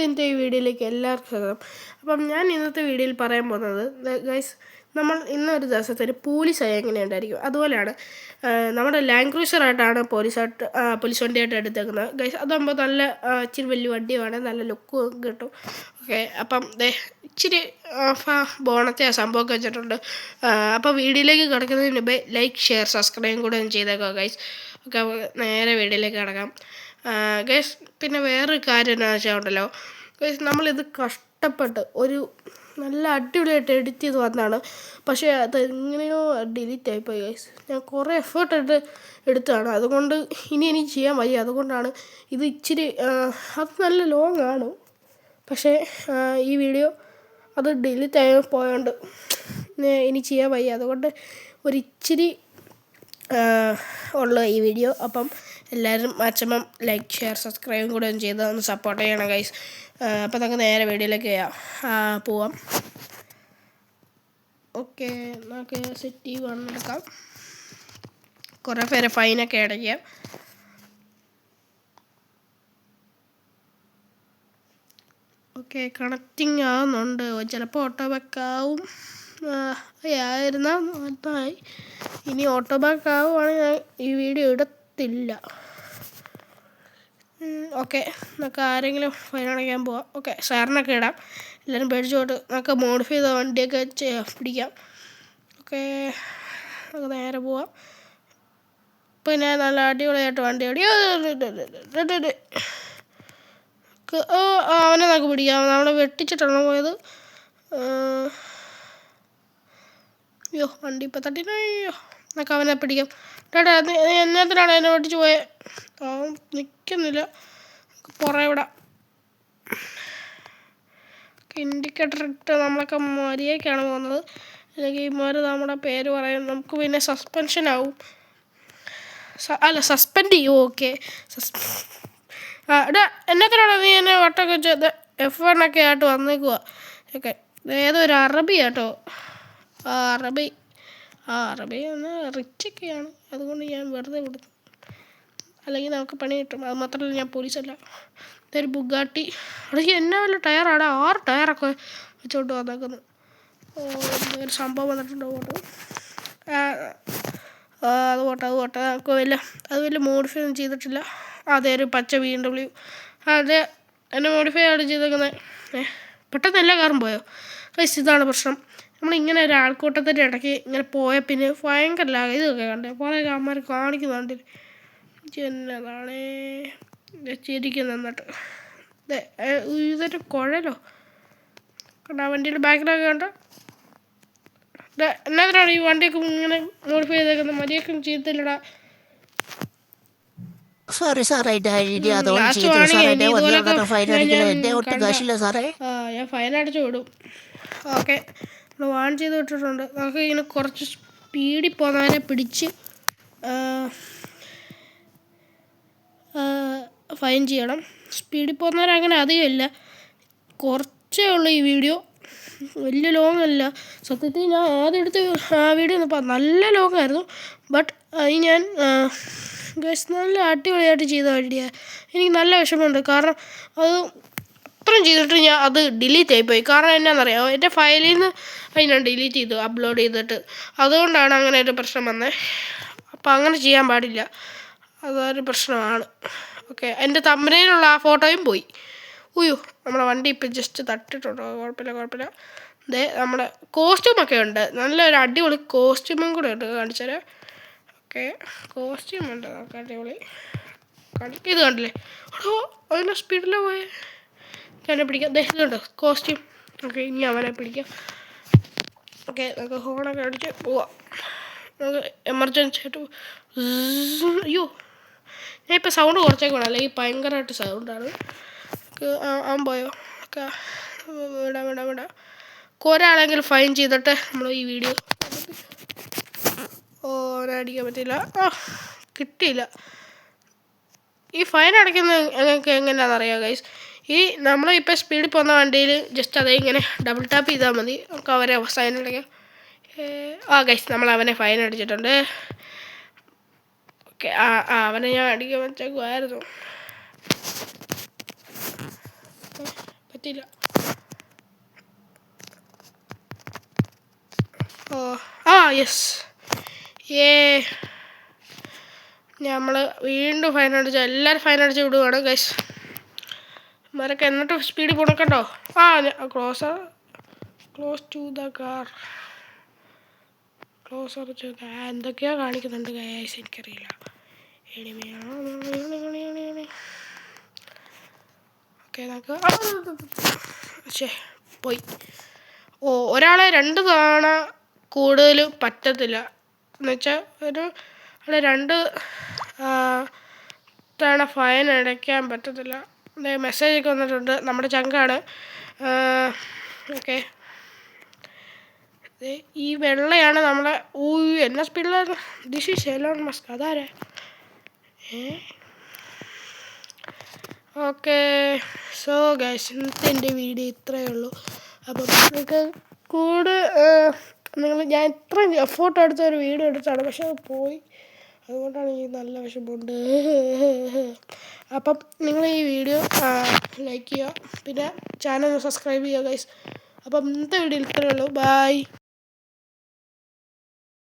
ഇന്നത്തെ ഈ വീഡിയോയിലേക്ക് എല്ലാവർക്കും സ്വാഗതം. അപ്പം ഞാൻ ഇന്നത്തെ വീഡിയോയിൽ പറയാൻ പോകുന്നത് ഗൈസ്, നമ്മൾ ഇന്നൊരു ദിവസത്തെ ഒരു പോലീസായി എങ്ങനെ ഉണ്ടായിരിക്കും. അതുപോലെയാണ് നമ്മുടെ ലാൻഡ് ക്രൂസറായിട്ടാണ് പോലീസ് വണ്ടിയായിട്ട് എടുത്തേക്കുന്നത് ഗൈസ്. അതാകുമ്പോൾ നല്ല ഇച്ചിരി വലിയ വണ്ടിയാണ്, നല്ല ലുക്കും കിട്ടും. ഓക്കെ, അപ്പം ഇച്ചിരി ബോണത്തെ സംഭവമൊക്കെ വെച്ചിട്ടുണ്ട്. അപ്പോൾ വീഡിയോയിലേക്ക് കിടക്കുന്നതിന് മുമ്പേ ലൈക്ക്, ഷെയർ, സബ്സ്ക്രൈബും കൂടെ ഒന്ന് ചെയ്തേക്കാം ഗൈസ്. ഓക്കെ, നേരെ വീഡിയോയിലേക്ക് കിടക്കാം ഗൈസ്. പിന്നെ വേറൊരു കാര്യം എന്താണെന്ന് വെച്ചാൽ ഉണ്ടല്ലോ ഗൈസ്, നമ്മളിത് കഷ്ടപ്പെട്ട് ഒരു നല്ല അടിപൊളിയായിട്ട് എഡിറ്റ് ചെയ്ത് വന്നതാണ്. പക്ഷേ അത് എങ്ങനെയോ ഡിലീറ്റ് ആയിപ്പോയി ഗൈസ്. ഞാൻ കുറേ എഫേർട്ട് എടുത്തതാണ്, അതുകൊണ്ട് ഇനി ചെയ്യാൻ വയ്യ. അതുകൊണ്ടാണ് ഇത് ഇച്ചിരി അത് നല്ല ലോങ് ആണ്. പക്ഷേ ഈ വീഡിയോ അത് ഡിലീറ്റ് ആയി പോയോണ്ട് ഇനി ചെയ്യാൻ വയ്യ. അതുകൊണ്ട് ഒരിച്ചിരി ഉള്ള ഈ വീഡിയോ. അപ്പം എല്ലാവരും മാക്സിമം ലൈക്ക്, ഷെയർ, സബ്സ്ക്രൈബും കൂടെ ഒന്ന് ചെയ്ത് ഒന്ന് സപ്പോർട്ട് ചെയ്യണം ഗൈസ്. അപ്പം നമുക്ക് നേരെ വീഡിയോയിലേക്ക് പോവാം. ഓക്കെ, നമുക്ക് സെറ്റ് എടുക്കാം. കുറേ പേരെ ഫൈനൊക്കെ അടയ്ക്കാം. ഓക്കെ, കണക്റ്റിംഗ് ആവുന്നുണ്ട്. ചിലപ്പോൾ ഓട്ടോ ബാക്ക് ആവും. ആയിരുന്നാൽ നന്നായി. ഇനി ഓട്ടോ ബാക്ക് ആവുകയാണെങ്കിൽ ഞാൻ ഈ വീഡിയോ ഇടത്തില്ല. ഓക്കെ, നമുക്ക് ആരെങ്കിലും ഫൈൻ അടയ്ക്കാൻ പോവാം. ഓക്കെ, സാറിനൊക്കെ ഇടാം. എല്ലാവരും പേടിച്ചോട്ട് നമുക്ക് മോഡിഫൈ ചെയ്ത വണ്ടിയൊക്കെ പിടിക്കാം. ഓക്കെ, നമുക്ക് നേരെ പോവാം. പിന്നെ നല്ല അടിപൊളിയായിട്ട് വണ്ടി അവനെ നമുക്ക് പിടിക്കാം. നമ്മളെ വെട്ടിച്ചിട്ടാണ് പോയത്. അയ്യോ, വണ്ടി ഇപ്പം തട്ടിനയ്യോ. നമുക്ക് അവനെ പിടിക്കാം. ഡേട്ടാ, എന്നത്തിനാണ് എന്നെ വെട്ടിച്ച് പോയത്? അവൻ നിൽക്കുന്നില്ല. പുറകെ വിടാം. ഇൻഡിക്കേറ്റർ ഇട്ട് നമ്മളൊക്കെ മര്യാദയ്ക്കാണ് പോകുന്നത്. അല്ലെങ്കിൽ ഇമാർ നമ്മുടെ പേര് പറയും. നമുക്ക് പിന്നെ സസ്പെൻഷൻ ആവും. അല്ല, സസ്പെൻഡ് ചെയ്യും. ഓക്കെ, എന്നത്തിനാണ് നീ എന്നെ വട്ടൊക്കെ വെച്ചത്? F1 ഒക്കെ ആയിട്ട് വന്നേക്കുക. ഓക്കെ, ഏതൊരു അറബി കേട്ടോ. അറബി ഒന്ന് റിച്ചൊക്കെയാണ്. അതുകൊണ്ട് ഞാൻ വെറുതെ കൊടുത്തു. അല്ലെങ്കിൽ നമുക്ക് പണി കിട്ടും. അത് മാത്രമല്ല, ഞാൻ പോലീസല്ല. ഇതൊരു ബുഗാട്ടി. അല്ലെങ്കിൽ എന്നാ വല്ല ടയറാണ്, 6 ടയറൊക്കെ വെച്ചോട്ട് വന്നേക്കുന്നത്. ഒരു സംഭവം വന്നിട്ടുണ്ട്. അത് പോട്ടെ. നമുക്ക് വലിയ മോഡിഫൈ ഒന്നും ചെയ്തിട്ടില്ല. അതേ ഒരു പച്ച BMW. അതെ, എന്നെ മോഡിഫൈ ആണ് ചെയ്തേക്കുന്നത്. പെട്ടെന്ന് എല്ലാ കാറും പോയോ ഗൈസ്? ഇതാണ് പ്രശ്നം. നമ്മളിങ്ങനെ ഒരു ആൾക്കൂട്ടത്തിൻ്റെ ഇടയ്ക്ക് ഇങ്ങനെ പോയ പിന്നെ ഭയങ്കര ഇതൊക്കെ കണ്ടേ. കുറേ അമ്മമാർ കാണിക്കുന്നുണ്ട്. എന്നതാണേ ചിരിക്കുന്നു. എന്നിട്ട് ഇതൊരു കുഴലോ കണ്ടാ വണ്ടിയുടെ ബാക്കിലൊക്കെ കണ്ടോ. എന്നതിനാണ് ഈ വണ്ടിയൊക്കെ ഇങ്ങനെ മോഡിഫൈ ചെയ്തേക്കുന്നത്? മര്യാദക്കും ചെയ്തില്ലടാ. സോറി സാറേ, ഞാൻ ഫൈൻ അടിച്ചു വിടും. ഓക്കെ, നമ്മൾ വാൺ ചെയ്ത് വിട്ടിട്ടുണ്ട്. നമുക്ക് ഇങ്ങനെ കുറച്ച് സ്പീഡിൽ പോകുന്നവരെ പിടിച്ച് ഫൈൻ ചെയ്യണം. സ്പീഡിൽ പോകുന്നവരങ്ങനെ അധികമില്ല, കുറച്ചേ ഉള്ളൂ ഈ വീഡിയോ. വലിയ ലോങ് അല്ല. സത്യത്തിൽ ഞാൻ ആദ്യം എടുത്ത വീഡിയോ നല്ല ലോങ് ആയിരുന്നു. ബട്ട് ഞാൻ നല്ല അടിപൊളിയായിട്ട് ചെയ്ത വണ്ടിയാണ്. എനിക്ക് നല്ല വിഷമമുണ്ട്. കാരണം അത് അത്രയും ചെയ്തിട്ട് അത് ഡിലീറ്റ് ആയിപ്പോയി. കാരണം എന്നാണെന്നറിയാമോ, എൻ്റെ ഫയലിൽ നിന്ന് അത് ഞാൻ ഡിലീറ്റ് ചെയ്തു അപ്ലോഡ് ചെയ്തിട്ട്. അതുകൊണ്ടാണ് അങ്ങനെ ഒരു പ്രശ്നം വന്നത്. അപ്പോൾ അങ്ങനെ ചെയ്യാൻ പാടില്ല. അതൊരു പ്രശ്നമാണ്. ഓക്കെ, എൻ്റെ തമ്പനയിലുള്ള ആ ഫോട്ടോയും പോയി. നമ്മുടെ വണ്ടി ഇപ്പം ജസ്റ്റ് തട്ടിട്ടുണ്ടോ? കുഴപ്പമില്ല. നമ്മുടെ കോസ്റ്റ്യൂമൊക്കെ ഉണ്ട്. നല്ലൊരു അടിപൊളി കോസ്റ്റ്യൂമും കൂടെ ഉണ്ട്. കാണിച്ചുതരാം. ഓക്കെ, കോസ്റ്റ്യൂം ഉണ്ട് നമുക്ക് അടിപൊളി. ഇത് കണ്ടില്ലേ? അതിൻ്റെ സ്പീഡിലാണ് പോയത്. ഞാൻ പിടിക്കാം. ഇതുണ്ട് കോസ്റ്റ്യൂം. ഓക്കെ, ഇനി അവനെ പിടിക്കാം. ഓക്കെ, നമുക്ക് ഹോണൊക്കെ അടിച്ച് പോവാം. നമുക്ക് എമർജൻസി ആയിട്ട് അയ്യോ, ഞാൻ ഇപ്പോൾ സൗണ്ട് കുറച്ചേക്കണം, അല്ലെങ്കിൽ ഭയങ്കരമായിട്ട് സൗണ്ടാണ്. അവൻ പോയോ? ഓക്കെ, വിടാം. ഒരാളെങ്കിലും ഫൈൻ ചെയ്തിട്ട് നമ്മൾ ഈ വീഡിയോ അവനെ അടിക്കാൻ പറ്റില്ല. കിട്ടിയില്ല. ഈ ഫൈൻ അടയ്ക്കുന്നത് ഞങ്ങൾക്ക് എങ്ങനെയാണെന്നറിയാം ഗൈസ്. ഈ നമ്മളിപ്പോൾ സ്പീഡിൽ പോകുന്ന വണ്ടിയിൽ ജസ്റ്റ് അതേ ഇങ്ങനെ ഡബിൾ ടാപ്പ് ചെയ്താൽ മതി. നമുക്ക് അവരെ ഫൈൻ അടയ്ക്കാം. ഗൈസ്, നമ്മൾ അവനെ ഫൈൻ അടിച്ചിട്ടുണ്ട്. ഓക്കെ, അവനെ ഞാൻ അടിക്കാൻ വെച്ചേക്കുമായിരുന്നു. എത്തിയില്ല. യെസ് നമ്മൾ വീണ്ടും ഫൈൻ അടിച്ചു. എല്ലാവരും ഫൈൻ അടിച്ച് വിടുവാണ് ഗൈസ്. മരൊക്കെ എന്നിട്ട് സ്പീഡിൽ പോണക്കണ്ടോ. Close to the car, closer to the എന്തൊക്കെയോ കാണിക്കുന്നുണ്ട് ഗൈസ്, എനിക്കറിയില്ല. ഓക്കെ നമുക്ക് പോയി. ഒരാളെ 2 തവണ കൂടുതൽ പറ്റത്തില്ല. എന്നുവെച്ചാൽ ആളെ 2 തവണ ഫൈൻ അടയ്ക്കാൻ പറ്റത്തില്ല. മെസ്സേജൊക്കെ വന്നിട്ടുണ്ട്. നമ്മുടെ ചങ്കാണ്. ഓക്കെ, ഈ വെള്ളയാണ് നമ്മളെ. എന്നാ സ്പീഡിലാണ്. This is Elon Musk. അതാരാ? ഓക്കെ, സോ ഗൈസ്, ഇന്നത്തെ എൻ്റെ വീഡിയോ ഇത്രയേ ഉള്ളൂ. അപ്പം നിങ്ങൾക്ക് ഞാൻ ഇത്രയും എഫോർട്ട് എടുത്ത ഒരു വീഡിയോ എടുത്താണ്, പക്ഷെ അത് പോയി. അതുകൊണ്ടാണ് ഈ നല്ല വിഷമമുണ്ട്. അപ്പം നിങ്ങൾ ഈ വീഡിയോ ലൈക്ക് ചെയ്യുക, പിന്നെ ചാനൽ സബ്സ്ക്രൈബ് ചെയ്യുക ഗൈസ്. അപ്പം ഇന്നത്തെ വീഡിയോ ഇത്രയേ ഉള്ളൂ. ബൈ.